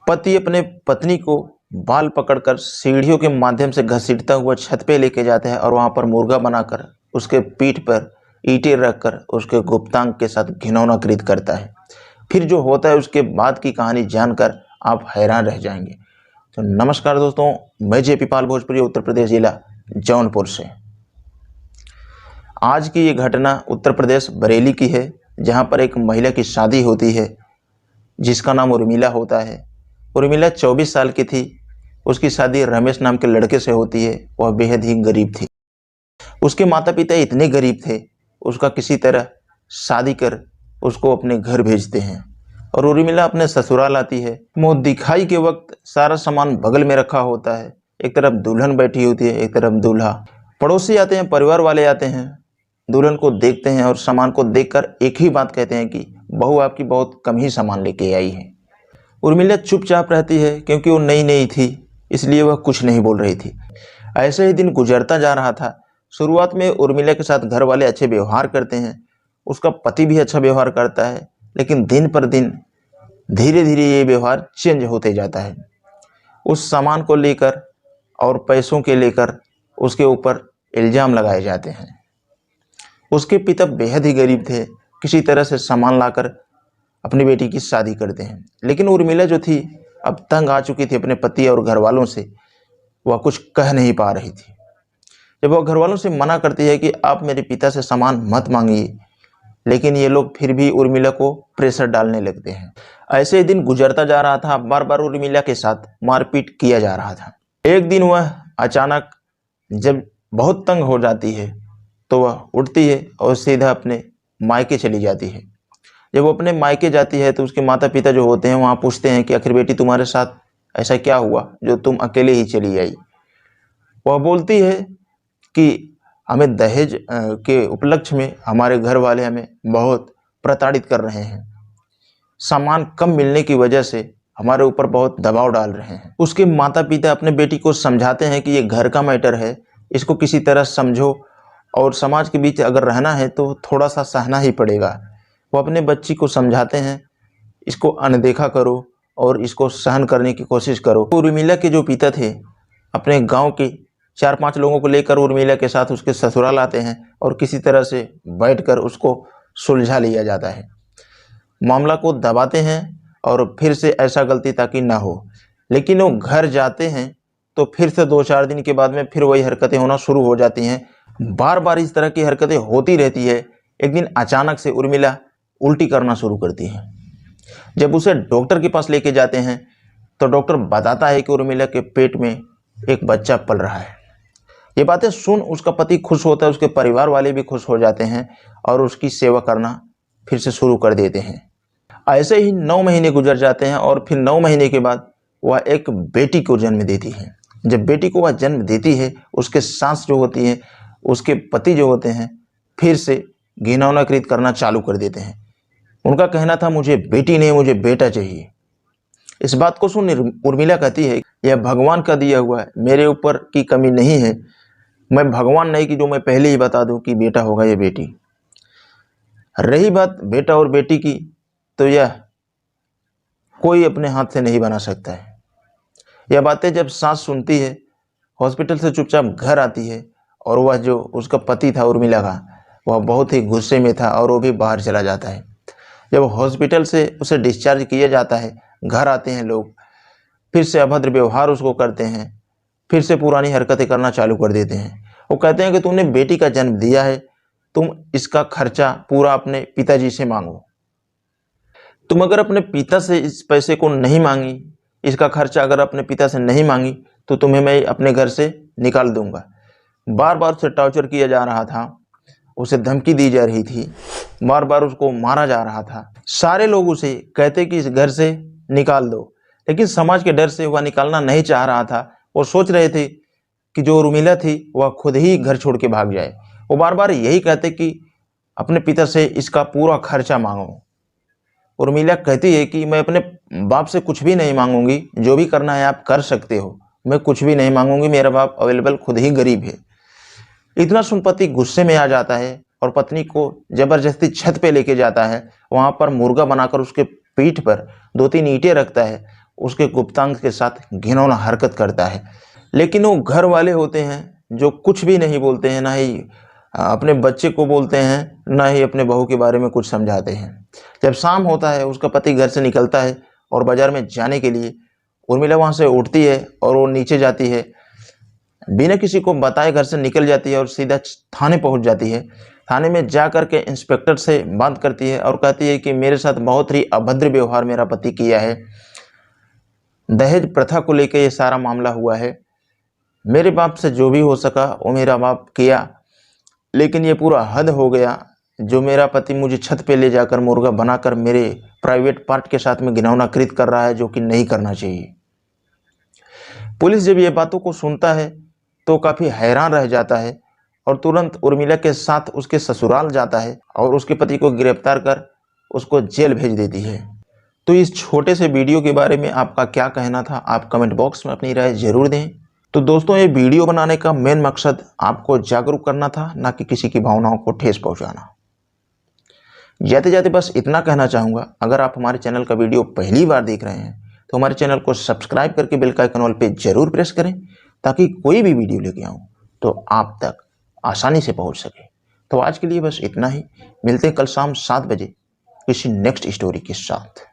पति अपने पत्नी को बाल पकड़कर सीढ़ियों के माध्यम से घसीटता हुआ छत पे लेके जाता है और वहां पर मुर्गा बनाकर उसके पीठ पर ईंटें रखकर उसके गुप्तांग के साथ घिनौना कृत्य करता है। फिर जो होता है उसके बाद की कहानी जानकर आप हैरान रह जाएंगे। तो नमस्कार दोस्तों, मैं जेपी पाल भोजपुरी, उत्तर प्रदेश जिला जौनपुर से। आज की ये घटना उत्तर प्रदेश बरेली की है, जहाँ पर एक महिला की शादी होती है जिसका नाम उर्मिला होता है। उर्मिला 24 साल की थी। उसकी शादी रमेश नाम के लड़के से होती है। वह बेहद ही गरीब थी। उसके माता पिता इतने गरीब थे, उसका किसी तरह शादी कर उसको अपने घर भेजते हैं और उर्मिला अपने ससुराल आती है। मुँह दिखाई के वक्त सारा सामान बगल में रखा होता है। एक तरफ दुल्हन बैठी होती है, एक तरफ दूल्हा। पड़ोसी आते हैं, परिवार वाले आते हैं, दुल्हन को देखते हैं और सामान को देखकर एक ही बात कहते हैं कि बहू आपकी बहुत कम ही सामान लेके आई है। उर्मिला चुपचाप रहती है क्योंकि वो नई नई थी, इसलिए वह कुछ नहीं बोल रही थी। ऐसे ही दिन गुजरता जा रहा था। शुरुआत में उर्मिला के साथ घर वाले अच्छे व्यवहार करते हैं, उसका पति भी अच्छा व्यवहार करता है, लेकिन दिन पर दिन धीरे धीरे ये व्यवहार चेंज होते जाता है। उस सामान को लेकर और पैसों के लेकर उसके ऊपर इल्ज़ाम लगाए जाते हैं। उसके पिता बेहद ही गरीब थे, किसी तरह से सामान लाकर अपनी बेटी की शादी करते हैं। लेकिन उर्मिला जो थी अब तंग आ चुकी थी अपने पति और घर वालों से। वह कुछ कह नहीं पा रही थी। जब वह घर वालों से मना करती है कि आप मेरे पिता से सामान मत मांगिए, लेकिन ये लोग फिर भी उर्मिला को प्रेशर डालने लगते हैं। ऐसे ही दिन गुजरता जा रहा था। बार बार उर्मिला के साथ मारपीट किया जा रहा था। एक दिन वह अचानक जब बहुत तंग हो जाती है तो वह उठती है और सीधा अपने मायके चली जाती है। जब वो अपने मायके जाती है तो उसके माता पिता जो होते हैं वहाँ पूछते हैं कि आखिर बेटी तुम्हारे साथ ऐसा क्या हुआ जो तुम अकेले ही चली आई। वह बोलती है कि हमें दहेज के उपलक्ष्य में हमारे घर वाले हमें बहुत प्रताड़ित कर रहे हैं। सामान कम मिलने की वजह से हमारे ऊपर बहुत दबाव डाल रहे हैं। उसके माता पिता अपने बेटी को समझाते हैं कि ये घर का मैटर है, इसको किसी तरह समझो और समाज के बीच अगर रहना है तो थोड़ा सा सहना ही पड़ेगा। वो अपने बच्ची को समझाते हैं, इसको अनदेखा करो और इसको सहन करने की कोशिश करो। उर्मिला के जो पिता थे अपने गांव के 4-5 लोगों को लेकर उर्मिला के साथ उसके ससुराल आते हैं और किसी तरह से बैठकर उसको सुलझा लिया जाता है। मामला को दबाते हैं और फिर से ऐसा गलती ताकि ना हो। लेकिन वो घर जाते हैं तो फिर से 2-4 दिन के बाद में फिर वही हरकतें होना शुरू हो जाती हैं। बार बार इस तरह की हरकतें होती रहती है। एक दिन अचानक से उर्मिला उल्टी करना शुरू करती है। जब उसे डॉक्टर के पास लेके जाते हैं तो डॉक्टर बताता है कि उर्मिला के पेट में एक बच्चा पल रहा है। ये बातें सुन उसका पति खुश होता है, उसके परिवार वाले भी खुश हो जाते हैं और उसकी सेवा करना फिर से शुरू कर देते हैं। ऐसे ही 9 महीने गुजर जाते हैं और फिर 9 महीने के बाद वह एक बेटी को जन्म देती है। जब बेटी को वह जन्म देती है, उसके सास जो होती है, उसके पति जो होते हैं, फिर से घिनौना कृत्य करना चालू कर देते हैं। उनका कहना था मुझे बेटी नहीं, मुझे बेटा चाहिए। इस बात को सुन उर्मिला कहती है यह भगवान का दिया हुआ है, मेरे ऊपर की कमी नहीं है। मैं भगवान नहीं कि जो मैं पहले ही बता दूं कि बेटा होगा या बेटी। रही बात बेटा और बेटी की, तो यह कोई अपने हाथ से नहीं बना सकता है। यह बातें जब सास सुनती है, हॉस्पिटल से चुपचाप घर आती है और वह जो उसका पति था उर्मिला का, वह बहुत ही गुस्से में था और वो भी बाहर चला जाता है। जब हॉस्पिटल से उसे डिस्चार्ज किया जाता है, घर आते हैं लोग, फिर से अभद्र व्यवहार उसको करते हैं, फिर से पुरानी हरकतें करना चालू कर देते हैं। वो कहते हैं कि तुमने बेटी का जन्म दिया है, तुम इसका खर्चा पूरा अपने पिताजी से मांगो। तुम अगर अपने पिता से इस पैसे को नहीं मांगी, इसका खर्चा अगर अपने पिता से नहीं मांगी, तो तुम्हें मैं अपने घर से निकाल दूंगा। बार बार उसे टॉर्चर किया जा रहा था, उसे धमकी दी जा रही थी, बार बार उसको मारा जा रहा था। सारे लोग उसे कहते कि इस घर से निकाल दो, लेकिन समाज के डर से वह निकालना नहीं चाह रहा था। वो सोच रहे थे कि जो उर्मिला थी वह खुद ही घर छोड़ के भाग जाए। वो बार बार यही कहते कि अपने पिता से इसका पूरा खर्चा मांगो। उर्मिला कहती है कि मैं अपने बाप से कुछ भी नहीं मांगूंगी, जो भी करना है आप कर सकते हो, मैं कुछ भी नहीं मांगूंगी, मेरा बाप अवेलेबल खुद ही गरीब है। इतना सुन पति गुस्से में आ जाता है और पत्नी को जबरदस्ती छत पे लेके जाता है। वहां पर मुर्गा बनाकर उसके पीठ पर 2-3 ईंटें रखता है, उसके गुप्तांग के साथ घिनौना हरकत करता है। लेकिन वो घर वाले होते हैं जो कुछ भी नहीं बोलते हैं, ना ही अपने बच्चे को बोलते हैं, ना ही अपने बहू के बारे में कुछ समझाते हैं। जब शाम होता है उसका पति घर से निकलता है और बाजार में जाने के लिए उर्मिला वहाँ से उठती है और वो नीचे जाती है, बिना किसी को बताए घर से निकल जाती है और सीधा थाने पहुँच जाती है। थाने में जा कर के इंस्पेक्टर से बात करती है और कहती है कि मेरे साथ बहुत ही अभद्र व्यवहार मेरा पति किया है, दहेज प्रथा को लेकर ये सारा मामला हुआ है, मेरे बाप से जो भी हो सका वो मेरा बाप किया, लेकिन ये पूरा हद हो गया जो मेरा पति मुझे छत पे ले जाकर मुर्गा बनाकर मेरे प्राइवेट पार्ट के साथ में घिनौना कृत्य कर रहा है, जो कि नहीं करना चाहिए। पुलिस जब ये बातों को सुनता है तो काफ़ी हैरान रह जाता है और तुरंत उर्मिला के साथ उसके ससुराल जाता है और उसके पति को गिरफ्तार कर उसको जेल भेज देती है। तो इस छोटे से वीडियो के बारे में आपका क्या कहना था, आप कमेंट बॉक्स में अपनी राय जरूर दें। तो दोस्तों, ये वीडियो बनाने का मेन मकसद आपको जागरूक करना था, ना कि किसी की भावनाओं को ठेस पहुंचाना। जाते जाते बस इतना कहना चाहूँगा, अगर आप हमारे चैनल का वीडियो पहली बार देख रहे हैं तो हमारे चैनल को सब्सक्राइब करके बेल का आइकन ऑल पे जरूर प्रेस करें, ताकि कोई भी वीडियो लेके आऊँ तो आप तक आसानी से पहुँच सके। तो आज के लिए बस इतना ही, मिलते हैं कल शाम 7 बजे किसी नेक्स्ट स्टोरी के साथ।